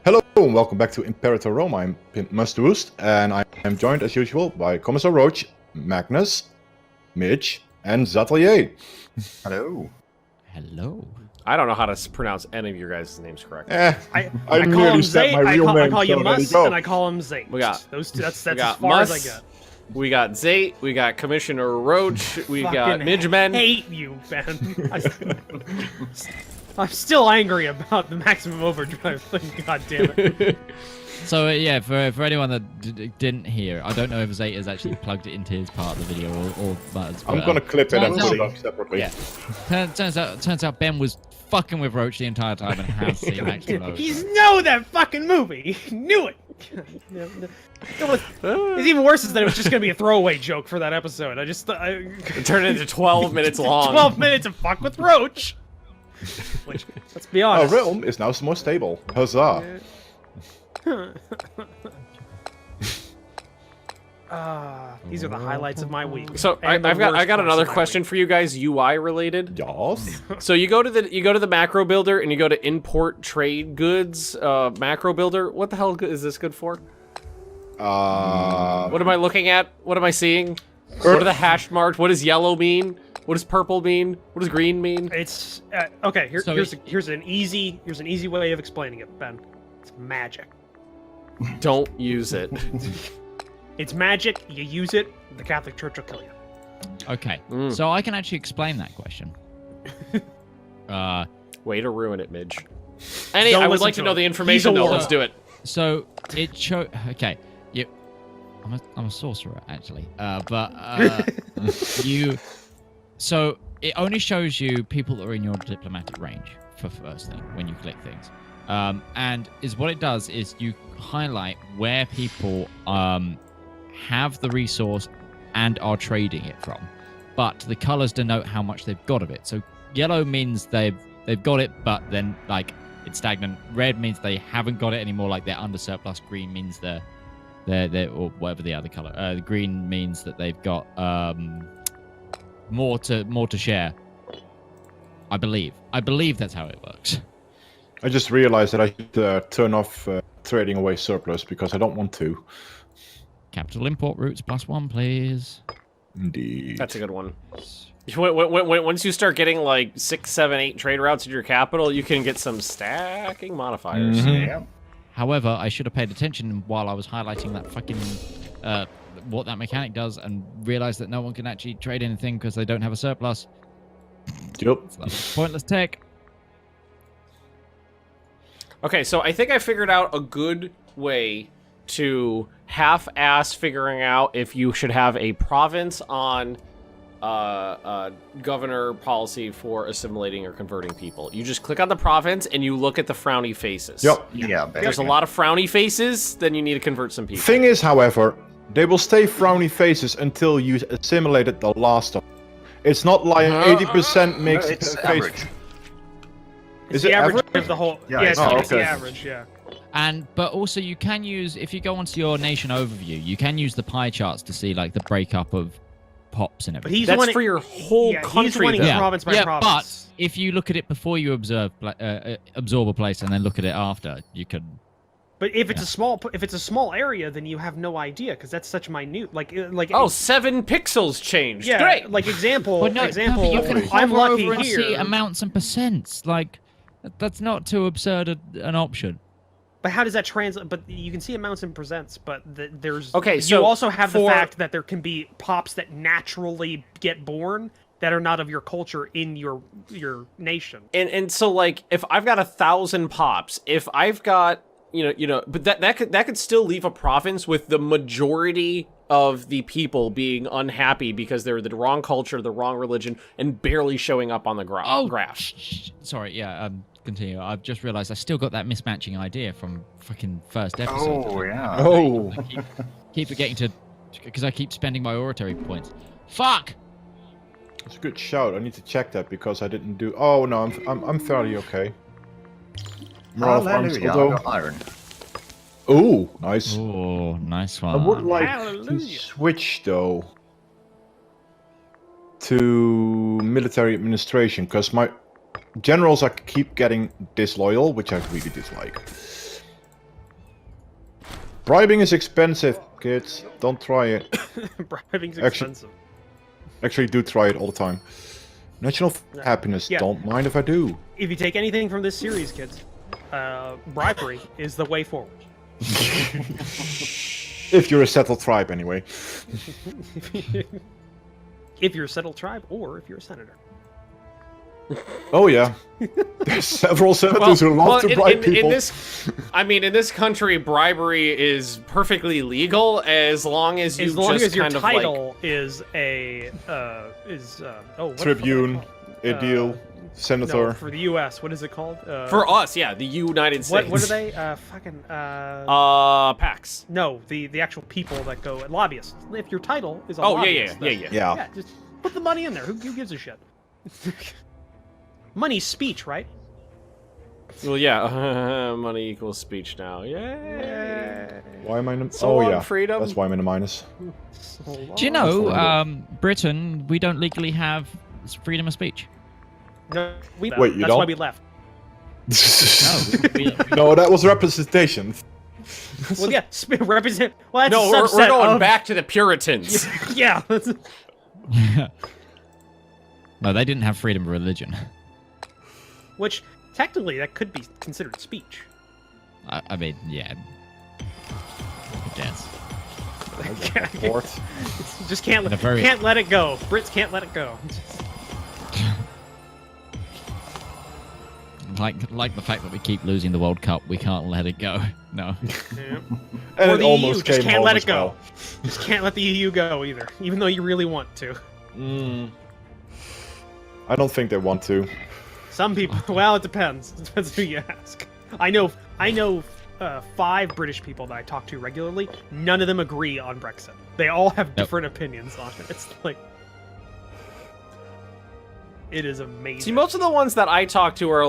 Hello and welcome back to Imperator Rome. I'm Pimp Mustwoost, and I am joined as usual by Commissar Roach, Magnus, Mitch, and Zatelier. Hello. Hello. I don't know how to pronounce any of your guys' names correctly. I call nearly him said Zate, my real name. I call you so there Mus, go. and I call him Zate. We got- those two, that's we as got far Mus, as I got. We got Zate, we got Commissioner Roach, we got Fucking Midgemen. hate you, Ben. I'm still angry about the maximum overdrive thing. God damn it. So yeah, for anyone that didn't hear, I don't know if Zate has actually plugged it into his part of the video or Buzz. I'm gonna clip it and turns put it out- up separately. Yeah. Turns out Ben was fucking with Roach the entire time and has seen maximum overdrive. He's know that fucking movie. He knew it. It's even worse is that it was just gonna be a throwaway joke for that episode. It turned into 12 minutes long. 12 minutes of fuck with Roach. Which, let's be honest. Our realm is now more stable. Huzzah! These are the highlights of my week. So I And the got worst parts another of my question week. for you guys, UI related. Yes. So you go to the macro builder and you go to import trade goods macro builder. What the hell is this good for? What am I looking at? What am I seeing? What are the hash marks? What does yellow mean? What does purple mean? What does green mean? It's okay. So Here's an easy way of explaining it, Ben. It's magic. Don't use it. It's magic. You use it, the Catholic Church will kill you. Okay, Mm. so I can actually explain that question. Way to ruin it, Midge. Don't I would listen like to to know him. the He's information a though. warlock. Let's do it. So it show. Okay, I'm a sorcerer actually, but you. So it only shows you people that are in your diplomatic range for first thing when you click things. And is what it does is you highlight where people have the resource and are trading it from, but the colors denote how much they've got of it. So yellow means they've got it, but then like it's stagnant. Red means they haven't got it anymore, like they're under surplus. Green means they're or whatever the other color. The green means that they've got more to share. I believe that's how it works. I just realized that I should turn off trading away surplus because I don't want to. Capital import routes +1, please. Indeed. That's a good one. Once you start getting like 6, 7, 8 trade routes in your capital, you can get some stacking modifiers. Mhm. Yeah. However, I should have paid attention while I was highlighting that fucking what that mechanic does, and realized that no one can actually trade anything because they don't have a surplus. Yep. So that's pointless tech. Okay, so I think I figured out a good way to half-ass figuring out if you should have a province on governor policy for assimilating or converting people. You just click on the province and you look at the frowny faces. Yep. Yeah, There's a lot of frowny faces, then you need to convert some people. Thing is, however, they will stay frowny faces until you assimilated the last of them. It's not like 80% makes it's a face. average. It's Is the it average average? of the whole. Yeah, Yeah, it's it's the okay. average. Yeah. But also you can use, if you go onto your nation overview, you can use the pie charts to see like the breakup of pops and But everything. he's That's winning, for your whole yeah, he's country, winning though. province by yeah, province. but if you look at it before you absorb a place and then look at it after, you can. But if it's a small area, then you have no idea because that's such minute. Oh, 7 pixels changed. yeah. Great. Like example, But example. you can I'm hover lucky over and here. see amounts and percents. Like that's not too absurd an option. But how does that translate? But you can see amounts and presents, but there's Okay, You so also have the for- fact that there can be pops that naturally get born that are not of your culture in your nation. And so like if I've got 1,000 pops, if I've got but that could still leave a province with the majority of the people being unhappy because they're the wrong culture, the wrong religion, and barely showing up on the graph. Sorry, yeah. Continue. I've just realised I still got that mismatching idea from fucking first episode. Oh, yeah. Oh. Keep forgetting to, because I keep spending my oratory points. Fuck. That's a good shout. I need to check that because I didn't do. Oh no, I'm fairly okay. Morale farms, Hallelujah, although. I got iron. Ooh, nice. Oh, nice I one. would like to Hallelujah. switch though to military administration because my generals I keep getting disloyal, which I really dislike. Bribing is expensive, kids. Don't try it. Bribing's Actually- expensive. Actually, do try it all the time. National happiness. Yeah. Don't mind if I do. If you take anything from this series, kids, bribery is the way forward. If you're a settled tribe, anyway. If you're a settled tribe, or if you're a senator. Oh yeah. There's several senators who love to bribe people. In this country, bribery is perfectly legal as long as you As long just as your kind of like. title is a what Tribune, the fuck senator. no, for the U.S. What is it called? For us, yeah, the United States. what are they? PAX. No, the actual people that go lobbyists. If your title is a Oh lobbyist, then- Yeah. yeah, just put the money in there. Who gives a shit? Money's speech, right? Well, yeah, money equals speech now. Yay! Why am I in the... So oh long, yeah, freedom. that's why I'm in the minus. Do you know, Britain, we don't legally have freedom of speech. No, Wait, you that's don't? why we left. No, that was representation. Well, yeah, represent. Well, that's No, a we're subset going of... back to the Puritans. Yeah. No, they didn't have freedom of religion. Which technically that could be considered speech. I mean, yeah. I guess. Port. Just can't In a very- can't let it go. Brits can't let it go. Like the fact that we keep losing the World Cup, we can't let it go. No. Yeah. And Or it the almost EU, just came can't home let as it go. well. Just can't let the EU go either, even though you really want to. I don't think they want to. Some people. Well, it depends. It depends who you ask. I know 5 British people that I talk to regularly. None of them agree on Brexit. They all have different opinions on it. It's like. It is amazing. See, most of the ones that I talk to are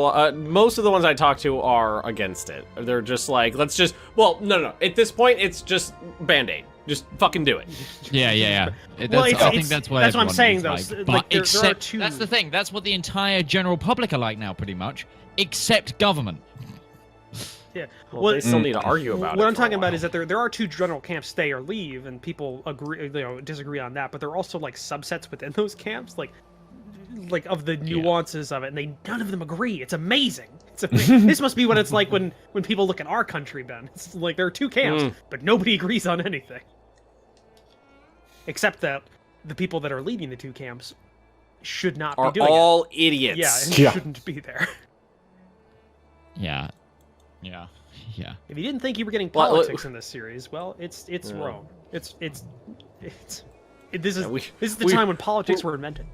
against it. They're just like, let's just. Well, no. At this point, it's just Band-Aid. Just fucking do it. Yeah. Well, I think that's what that's what I'm everyone saying, is though. like. Like, But there are except, two- that's the thing. That's what the entire general public are like now, pretty much. Except government. Yeah. Well, they still need to argue about it. What I'm for a talking about while. is that there are 2 general camps, stay or leave, and people agree, disagree on that. But there are also like subsets within those camps, like of the nuances of it, and none of them agree. It's amazing. This must be what it's like when people look at our country, Ben. It's like there are 2 camps, but nobody agrees on anything, except that the people that are leading the 2 camps should not Are be doing all it. idiots. Yeah, and Yeah. shouldn't be there. Yeah. If you didn't think you were getting Well, politics in this series, well, it's wrong. This is the time when politics were invented.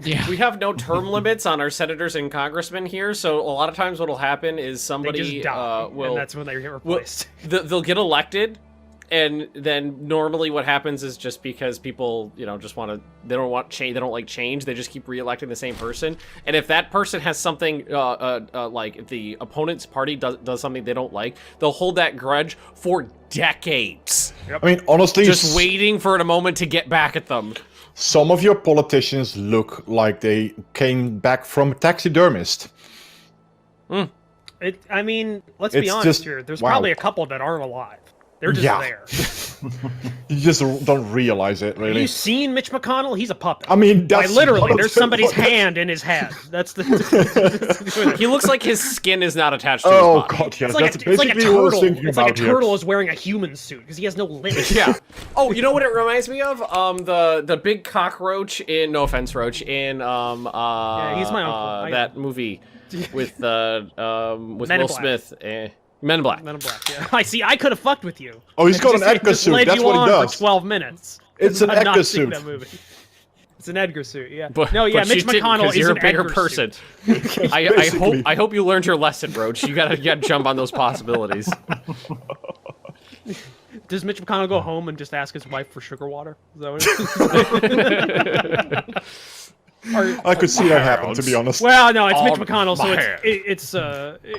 Yeah. We have no term limits on our senators and congressmen here, so a lot of times what'll happen is They somebody just die, will and that's when they get replaced. they'll get elected, and then normally what happens is just because people just want to, they don't want change, they don't like change, they just keep re-electing the same person. And if that person has something like if the opponent's party does something they don't like, they'll hold that grudge for decades, I mean, honestly, just waiting for a moment to get back at them. some of your politicians look like they came back from a taxidermist. I mean, let's be It's honest just- here. There's wow. probably a couple that aren't alive. They're just Yeah. there. You just don't realize it, Have really. you seen Mitch McConnell? He's a puppet. I mean, Like, that's literally, not- there's somebody's hand in his head. That's the. He looks like his skin is not attached to Oh his body. god, yes, It's like, that's it's like a basically what I was turtle. thinking It's like a about here. turtle is wearing a human suit because he has no limbs. Yeah. Oh, you know what it reminds me of? The big cockroach in No Offense Roach in he's my uncle. that movie with Men Will in Black. Smith. Men in Black. Men in Black. Yeah. I see. I could have fucked with you. Oh, he's got Just- an Edgar just suit. led That's you what he on does. For 12 minutes. It's an I'm not Edgar seeing suit. That movie. It's an Edgar suit. Yeah. But, no, yeah. but Mitch you didn't, McConnell 'cause is you're an a bigger Edgar person. Suit. I hope you learned your lesson, Roach. You gotta jump on those possibilities. Does Mitch McConnell go home and just ask his wife for sugar water? Is that what I could see that happen, to be honest. Well, no, it's Mitch Oh, McConnell, so my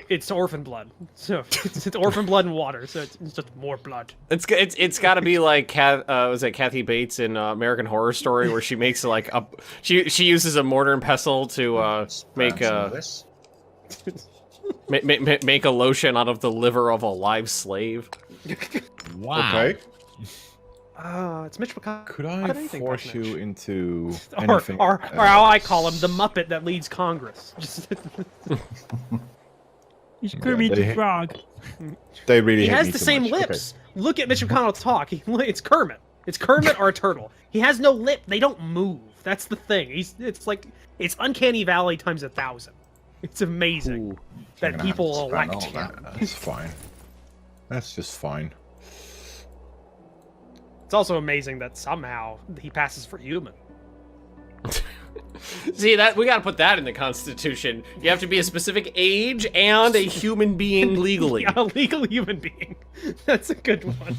it's orphan blood. So it's orphan blood and water. So it's just more blood. It's got to be like was it Kathy Bates in American Horror Story, where she makes like she uses a mortar and pestle to make make a lotion out of the liver of a live slave. Wow. Okay. It's Mitch McConnell. Could How I did anything force touch you Mitch? into Or anything? or how I call him, the Muppet that leads Congress. Just, He's Kermit the Frog. They really he hate has me the too same much. lips. Look at Mitch McConnell talk. It's Kermit. It's Kermit or a turtle. He has no lip. They don't move. That's the thing. It's Uncanny Valley times 1,000. It's amazing Okay. that I'm gonna people have to spend elect all him. that. That's fine. That's just fine. It's also amazing that somehow he passes for human. See, that we gotta put that in the Constitution. You have to be a specific age and a human being legally. Yeah, a legal human being. That's a good one.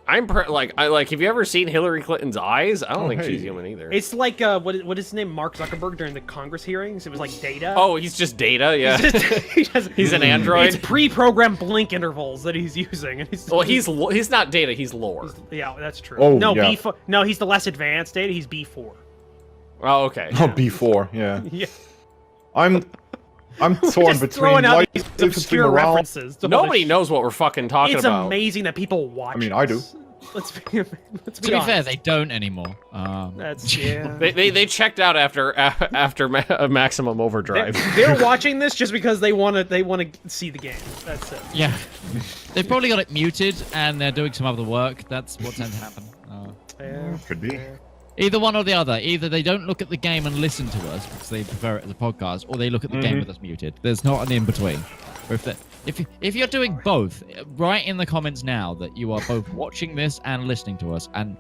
I'm have you ever seen Hillary Clinton's eyes? I don't think hey. she's human either. It's like what is his name? Mark Zuckerberg during the Congress hearings. It was like Data. Oh, he's just data, yeah. He's an It's android. pre-programmed blink intervals that he's using. And Well, he's not data, he's lore. yeah, that's true. Oh, no, yeah. B4. No, he's the less advanced Data. He's B4. Oh, okay. Oh, B4, yeah. Yeah. I'm torn Just between throwing out light these infantry obscure morale. references. to all Nobody this knows what we're fucking talking It's about. amazing that people watch. I mean, I do. this. Let's be To be fair, honest. they don't anymore. That's yeah. They checked out after Maximum Overdrive. They're watching this just because they want to see the game. That's it. Yeah. They've probably got it muted and they're doing some other work. That's what tends to happen. Yeah. Could be. Either one or the other. Either they don't look at the game and listen to us because they prefer it as a podcast, or they look at the game with us muted. There's not an in between. Or if you're doing both, write in the comments now that you are both watching this and listening to us, and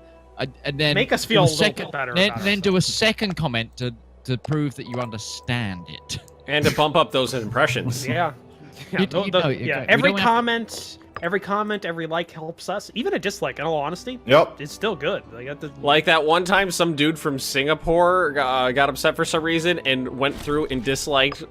then Make us do feel a a little second, bit better Then, about then do a second comment to prove that you understand it. And to bump up those impressions. Yeah. Yeah, You- the- you the- know, yeah. we Every don't have comment, every like helps us. Even a dislike, in all honesty, Yep. it's still good. Like that one time some dude from Singapore got upset for some reason and went through and disliked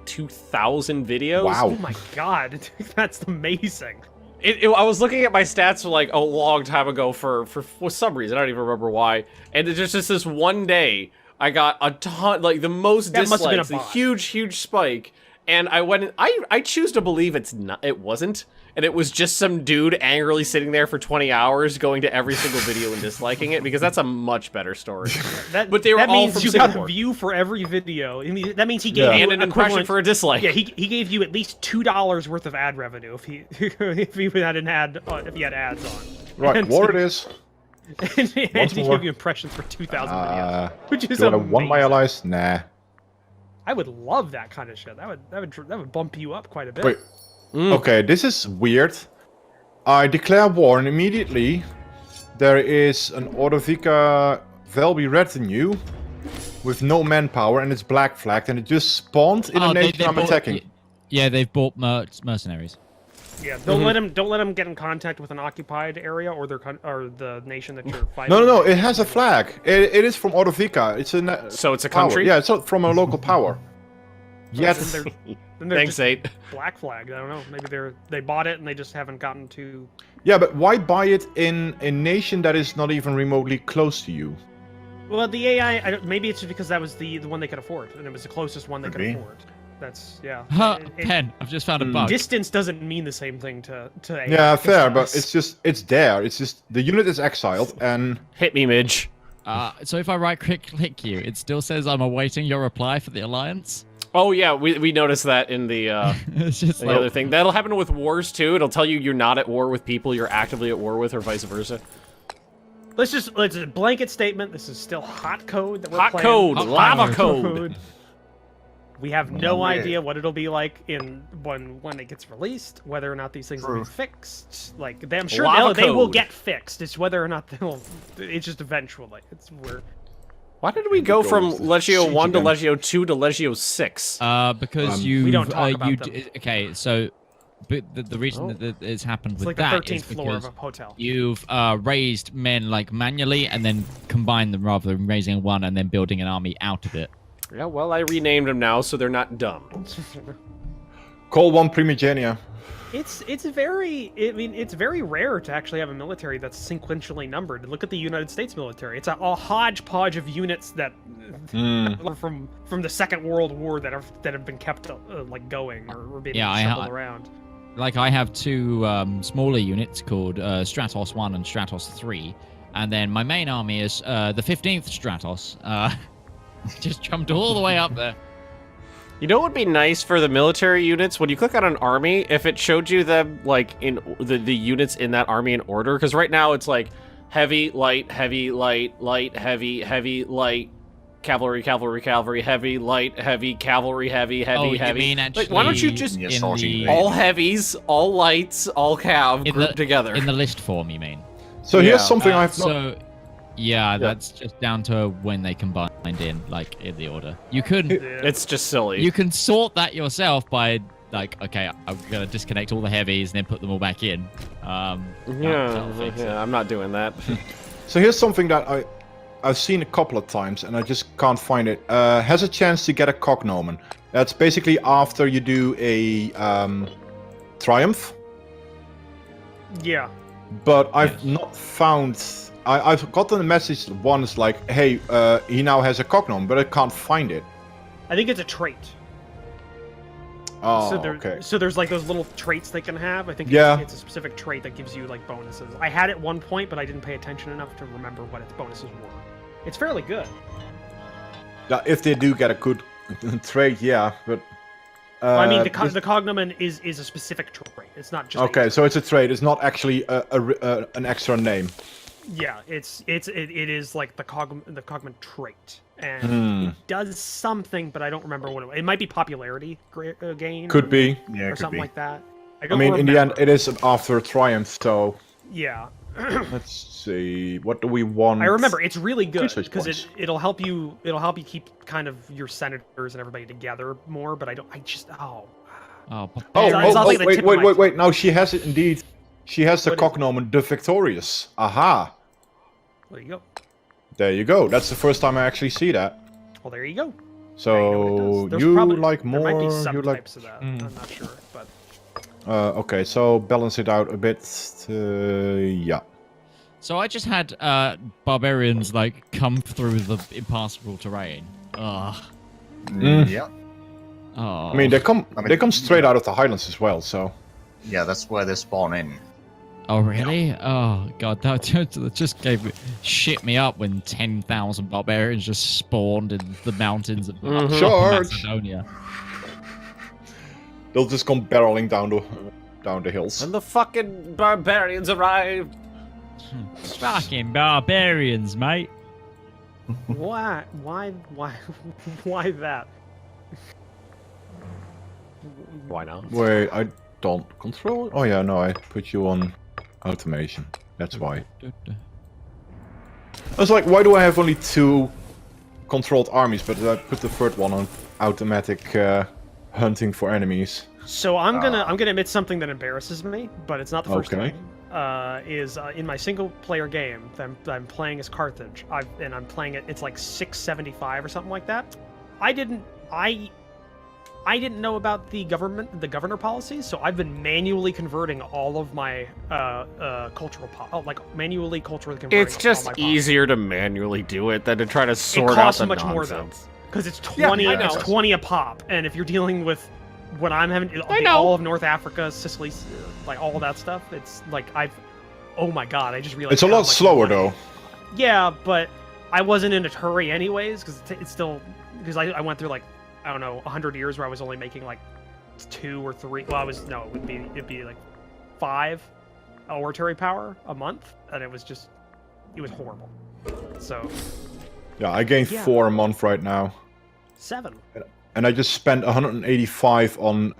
2,000 videos. Oh Wow. my god, that's amazing. I was looking at my stats like a long time ago for some reason. I don't even remember why. And it's just this one day, I got a ton, like the most That must have been a dislikes, a bot. huge spike. And I went, I choose to believe it wasn't. And it was just some dude angrily sitting there for 20 hours going to every single video and disliking it, because that's a much better story. But they were that all means from you got Singapore. a view for every video. I mean, that means he gave Yeah. you And an impression equivalent- for a dislike. Yeah, he gave you at least $2 worth of ad revenue if he if he had an ad if he had ads on. Right, And- war it is. and he Once gave more. you impressions for 2,000 videos, which is Do I amazing. want my allies? Nah. I would love that kind of shit. That would bump you up quite a bit. Wait. Okay, this is weird. I declare war, and immediately there is an Ordovika Velby retinue with no manpower, and it's black flagged, and it just spawned in a nation I'm attacking. Yeah, they've bought mercenaries. Yeah, don't let him get in contact with an occupied area or or the nation that you're fighting. No, it has a flag. It is from Ordovika. It's a So it's a power. country? Yeah, it's from a local power. Yet, Then they're Thanks, just 8. black flagged. I don't know. Maybe they bought it and they just haven't gotten to. yeah, but why buy it in a nation that is not even remotely close to you? Well, the AI. Maybe it's just because that was the one they could afford, and it was the closest one they could Maybe. afford. That's yeah. Huh, It- Pen, I've just found a bug. Distance doesn't mean the same thing to AI. Yeah, as fair, it but does. it's there. It's just the unit is exiled, and Hit me, Midge. So if I right-click you, it still says I'm awaiting your reply for the alliance. Oh yeah, we noticed that in the It's just the like, other thing. That'll happen with wars too. It'll tell you you're not at war with people you're actively at war with, or vice versa. let's a blanket statement. This is still hot code that we're Hot playing. code, Hot lava code. code. We have no yeah. idea what it'll be like when it gets released. Whether or not these things will be True. fixed. Like I'm sure Lava they will code. get fixed. It's whether or not they'll. It's just eventually. It's where. Why did we go from Goes Legio siege 1 to again. Legio 2 to Legio 6? because We don't talk about them. Okay, so but the reason Oh. that it's happened It's with like the that 13th is floor of because a hotel. you've raised men like manually and then combined them rather than raising one and then building an army out of it. Yeah, well, I renamed them now, so they're not dumb. call one primigenia. It's very. I mean, it's very rare to actually have a military that's sequentially numbered. Look at the United States military. It's a hodgepodge of units that are from the Second World War that have been kept like going or being Yeah, shuffled around. like I have two smaller units called Stratos 1 and Stratos 3, and then my main army is the 15th Stratos. Just jumped all the way up there. You know what would be nice for the military units? When you click on an army, if it showed you them, like, in the units in that army in order, because right now it's like heavy, light, light, heavy, light, cavalry, heavy, light, heavy, cavalry, heavy, Oh, you heavy. mean actually Like, why don't you just Yes, sorting all heavies, all lights, all cav grouped together? in the list form, you mean? So here's something I've not... So, yeah, that's just down to when they combined in, like, in the order. You could... It's just silly. You can sort that yourself by, like, okay, I'm going to disconnect all the heavies and then put them all back in. Yeah, I'm not doing that. So here's something that I've seen a couple of times, and I just can't find it. Has a chance to get a cognomen. That's basically after you do a triumph. Yeah. But I've not found... I've gotten a message once like, hey, he now has a cognomen, but I can't find it. I think it's a trait. Oh, okay. So there's like those little traits they can have. I think it's a specific trait that gives you like bonuses. I had it one point, but I didn't pay attention enough to remember what its bonuses were. It's fairly good. Yeah, if they do get a good trait, yeah, but... I mean, the cognomen is a specific trait. It's not just... Okay, so it's a trait. It's not actually an extra name. Yeah, it is like the cognomen trait, and it does something, but I don't remember what it might be. Popularity gain. Could be. Yeah, or could something be. like that. I mean, in the end, it is after a triumph, so... Yeah. Let's see. What do we want? I remember it's really good Research because points. it'll help you keep kind of your senators and everybody together more. But Oh, Oh, It's not like the tip of my wait. Now she has it indeed. She has the What is it? cognomen the Victorious. Aha. there you go. There you go. That's the first time I actually see that. Well, there you go. So Now you know what it does. There's you probably- like There might be more? subtypes You like? of that. I'm not sure, but Okay, so balance it out a bit. Yeah. So I just had barbarians, like, come through the impassable terrain. Ugh. Yeah. Oh. I mean, they come I mean- they come straight out of the Highlands as well. So Yeah, that's where they spawn in. Oh, really? Oh, God, that just shit me up when 10,000 barbarians just spawned in the mountains of Charge! Macedonia. they'll just come barreling down the hills. And the fucking barbarians arrived. Fucking barbarians, mate. why that? Why not? Wait, I don't control. Oh yeah, no, I put you on automation. That's why. I was like, why do I have only 2 controlled armies, but I put the third one on automatic hunting for enemies? So I'm gonna admit something that embarrasses me, but it's not the first Okay. time. In my single player game that I'm playing as Carthage, I'm playing it. It's like 675 or something like that. I didn't know about the governor policies, so I've been manually converting all of my manually culturally converting. It's just all my pops. easier to manually do it than to try to sort out costs the much more, nonsense. because it's Yeah, 20 I know. it's 20 a pop, and if you're dealing with what I'm having, I know. all of North Africa, Sicily, like all that stuff, it's like oh my god, I just realized It's a how lot much slower money- though. Yeah, but I wasn't in a hurry anyways, because it's still, because I went through like, I don't know, 100 years where I was only making like 2 or 3, well, it'd be like 5 oratory power a month, and it was horrible. So Yeah, I gained Yeah. 4 a month right now, 7. and I just spent 185 on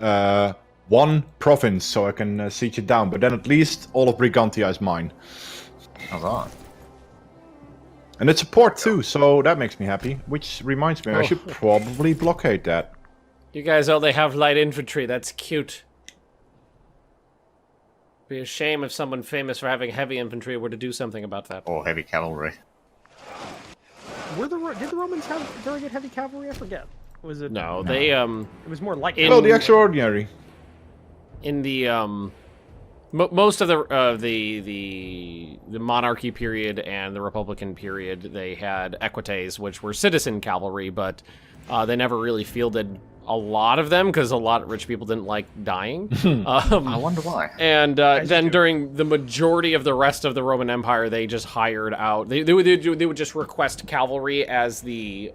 1 province, so I can siege it down. But then at least all of Brigantia is mine, How's that? and it's a port too, so that makes me happy. Which reminds me, I should probably blockade that. You guys only have light infantry. That's cute. Be a shame if someone famous for having heavy infantry were to do something about that. Or heavy cavalry. Did the Romans have very good heavy cavalry? I forget. Was it? No, they It was more light. In- Well, the extraordinary. in the most of the monarchy period and the republican period, they had equites, which were citizen cavalry, but they never really fielded a lot of them because a lot of rich people didn't like dying. I wonder why. And As you then do. during the majority of the rest of the Roman Empire, they just hired out. They would just request cavalry as the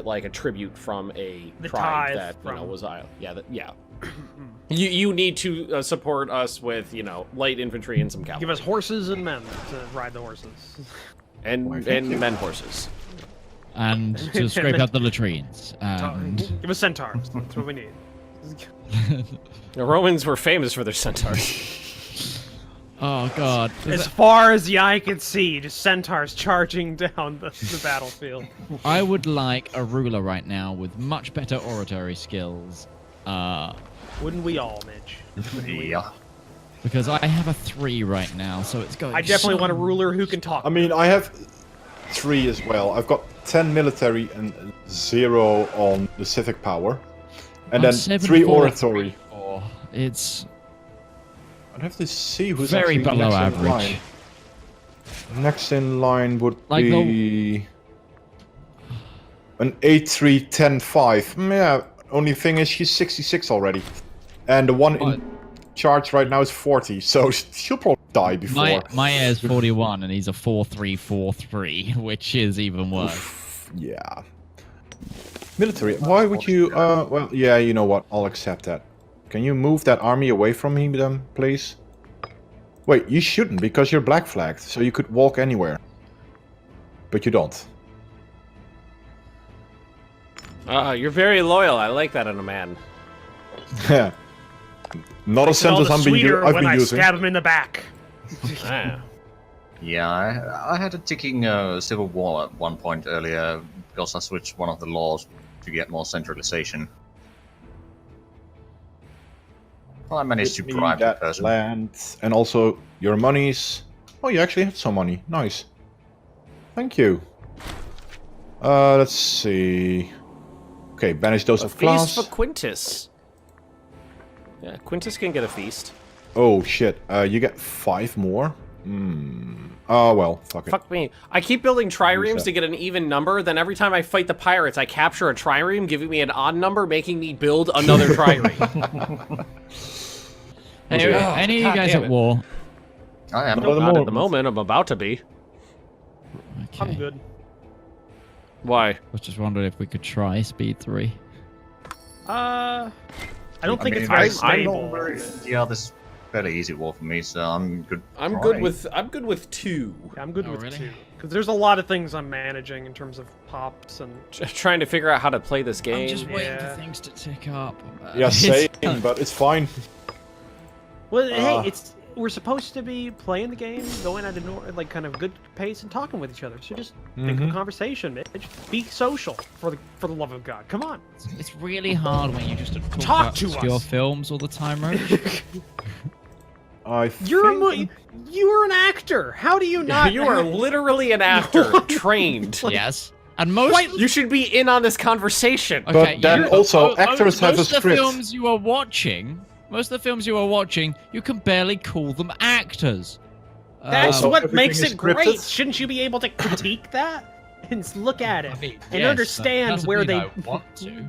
like a tribute from a The tribe tithe that from- was yeah. You need to support us with light infantry and some cavalry Give us horses and men to ride the horses. and men horses. And to scrape out the latrines. And Give us centaurs. That's what we need. The Romans were famous for their centaurs. oh god, As far as the eye could see, just centaurs charging down the battlefield. I would like a ruler right now with much better oratory skills. Wouldn't we all, Mitch? Yeah. Because I have a 3 right now, so it's going. I definitely so want a ruler who can talk. I mean, I have 3 as well. I've got 10 military and 0 on the civic power. And I'm then 7, 3 4, oratory. 3, 4. It's I'd have to see who's very actually below next in average. line. Next in line would Like be an 8-3, 10-5. Yeah, only thing is she's 66 already. And the one What? in charge right now is 40, so she'll probably die before. My heir is 41 and he's a 4-3-4-3, which is even worse. Yeah. Military. Why would you? Well, yeah. You know what? I'll accept that. Can you move that army away from me, then, please? Wait, you shouldn't because you're black flagged, so you could walk anywhere. But you don't. You're very loyal. I like that in a man. Yeah. Not a It's all sentence the I've sweeter been when I using. stab him in the back. Ah. Yeah, I had a ticking civil war at one point earlier because I switched one of the laws to get more centralization. Well, I managed to Give me bribe the that person. land and also your monies. Oh, you actually have some money. Nice. Thank you. Let's see. Okay, banish those A of feast class. for Quintus. Yeah, Quintus can get a feast. Oh shit, you get 5 more? Oh well, fuck it. Fuck me. I keep building triremes that? to get an even number, then every time I fight the pirates, I capture a trireme, giving me an odd number, making me build another trireme. Hey, any of you God guys damn at it. war? I am. Not at the Not at the moment. moment, I'm about to be. Okay. I'm good. Why? I was just wondering if we could try speed 3. I don't think it's mean, very I'm stable. not very- Yeah, this is fairly easy war for me, so I'm good. I'm trying. good with 2. I'm good Oh, with really? 2. Because there's a lot of things I'm managing in terms of pops and... Trying to figure out how to play this game. I'm just waiting for Yeah. things to tick up. Yeah, same, It's- but it's fine. Well, hey, we're supposed to be playing the game, going at a like kind of good pace and talking with each other. So just think of a conversation, Mitch. Be social for the love of God. Come on. It's really hard when you just Talk about to obscure us. films all the time, Roach. You're an actor. How do you not? You are literally an actor, trained. Yes. And most You should be in on this conversation. okay, But then you- also, actors have a most of the script. films you are watching, you can barely call them actors. That's Also, what everything makes is it great. scripted. Shouldn't you be able to critique that and look at it I mean, and yes, understand that doesn't where mean they? I want to.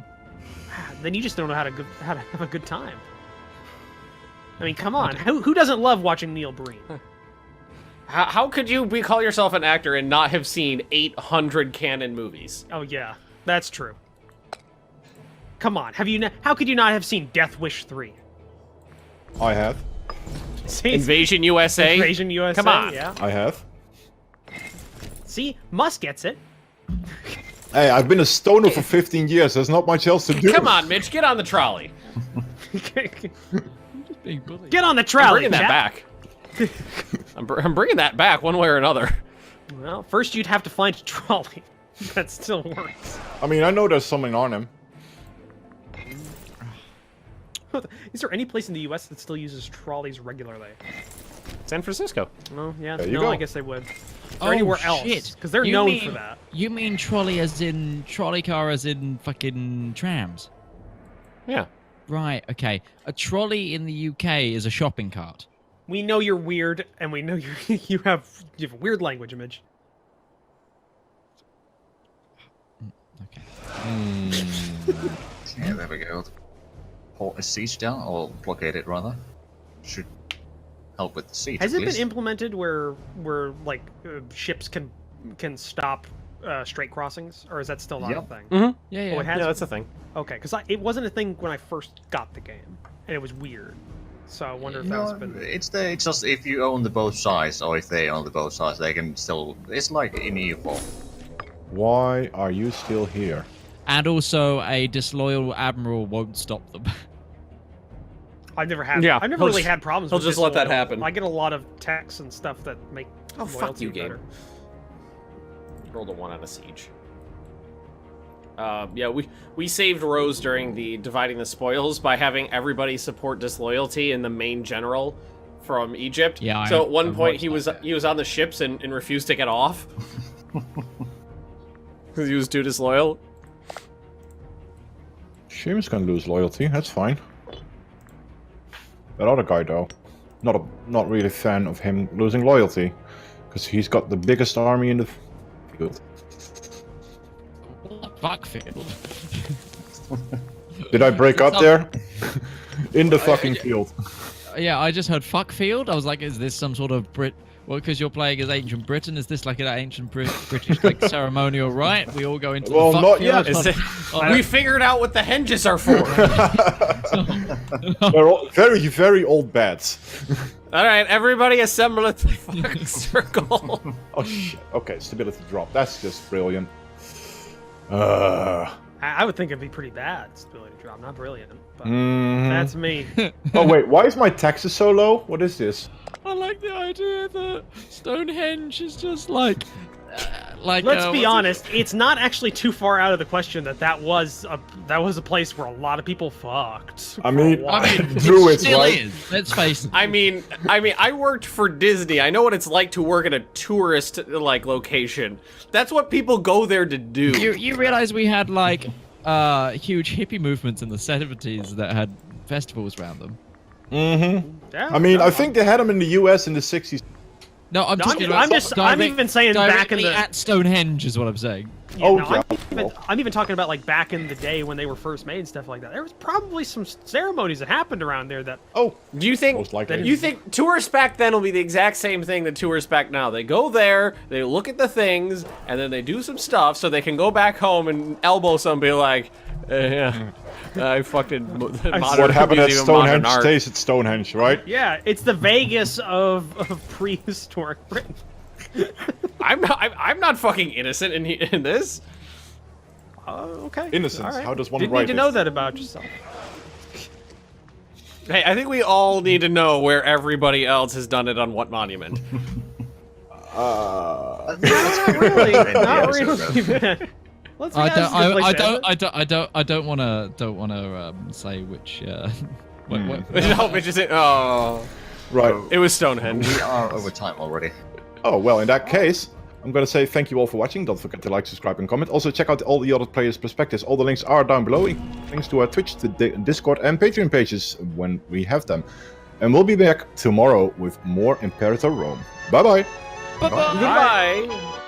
Then you just don't know how to have a good time. I mean, come on. Who doesn't love watching Neil Breen? How could you call yourself an actor and not have seen 800 canon movies? Oh yeah, that's true. Come on, how could you not have seen Death Wish 3? I have. See, Invasion USA? Invasion USA. Come on. Yeah. I have. See, Musk gets it. Hey, I've been a stoner for 15 years. There's not much else to do. Come on, Mitch, get on the trolley. Being bullied. Get on the I'm trolley. bringing that chap. back. I'm bringing that back one way or another. Well, first you'd have to find a trolley. That still works. I mean, I know there's something on him. Is there any place in the U.S. that still uses trolleys regularly? San Francisco. No, yeah, There you no, go. I guess they would. Oh, Or anywhere else, shit. because they're You known mean- for that. You mean trolley as in trolley car as in fucking trams? Yeah. Right, okay. A trolley in the UK is a shopping cart. We know you're weird, and we know you have a weird language image. Okay. Yeah, there we go. Port is siege down, or blockade it rather. Should help with the siege. Has at it least. been implemented where like ships can stop straight crossings, or is that still not a Yep. thing? Yeah, Oh, yeah. it has. Yeah, that's a thing. Okay, because it wasn't a thing when I first got the game, and it was weird. So I wonder if that's No, been. it's just if you own the both sides, or if they own the both sides, they can still. It's like in EU4. Why are you still here? And also, a disloyal admiral won't stop them. I've never had. Yeah, I've never he'll really just- had problems. he'll with just let that disloyal. happen. I get a lot of texts and stuff that make Oh, fuck loyalty you, game. better. Rolled a 1 on a siege. Yeah, we saved Rose during the dividing the spoils by having everybody support disloyalty in the main general from Egypt. Yeah, So at one I point watched he was on the ships and refused to get off because he was too disloyal. Shim's gonna lose loyalty. That's fine. That other guy, though, not really a fan of him losing loyalty, because he's got the biggest army in the field. Fuck field. Did I break up It's there? In the fucking field. Yeah, I just heard fuck field. I was like, is this some sort of Brit? Well, because you're playing as ancient Britain, is this like an ancient British like ceremonial rite? We all go into Well, the fuck not field. yet. Is it- we figured out what the henges are for. They're all very, very old bats. All right, everybody assemble at the fucking circle. Oh shit. Okay, stability drop. That's just brilliant. I would think it'd be pretty bad stability drop, not brilliant. But mhm. that's me. Oh wait, why is my taxes so low? What is this? I like the idea that Stonehenge is just like Let's be what's honest. It's not actually too far out of the question that was a place where a lot of people fucked. I for a mean, while. I mean, Druids, it still right? is. Let's face it. I mean, I worked for Disney. I know what it's like to work at a tourist like location. That's what people go there to do. You realize we had like huge hippie movements in the 70s that had festivals around them. Mm-hmm. Yeah, I mean, no, I think they had them in the US in the 60s. No, I'm No, just. I'm even saying back in directly the. at Stonehenge is what I'm saying. Yeah, Oh, no, yeah. I'm even talking about like back in the day when they were first made and stuff like that. There was probably some ceremonies that happened around there that. Oh, Do you think most likely. you think tourists back then will be the exact same thing that tourists back now? They go there, they look at the things, and then they do some stuff so they can go back home and elbow somebody like, yeah, I fucking modern what happened at Museum of Modern Stonehenge Art. stays at Stonehenge, right? Yeah, it's the Vegas of prehistoric Britain. I'm not fucking innocent in this. Okay. Innocence. All right. How does one Didn't write need to it? know that about yourself. Hey, I think we all need to know where everybody else has done it on what monument. Not really. Not really. Man. Let's be honest, it's a good place to end it. I don't want to say which. No, which is it? Oh, Right. it was Stonehenge. We are over time already. Oh, well, in that case, I'm going to say thank you all for watching. Don't forget to like, subscribe, and comment. Also, check out all the other players' perspectives. All the links are down below. Links to our Twitch, the Discord, and Patreon pages when we have them. And we'll be back tomorrow with more Imperator Rome. Bye-bye. Goodbye.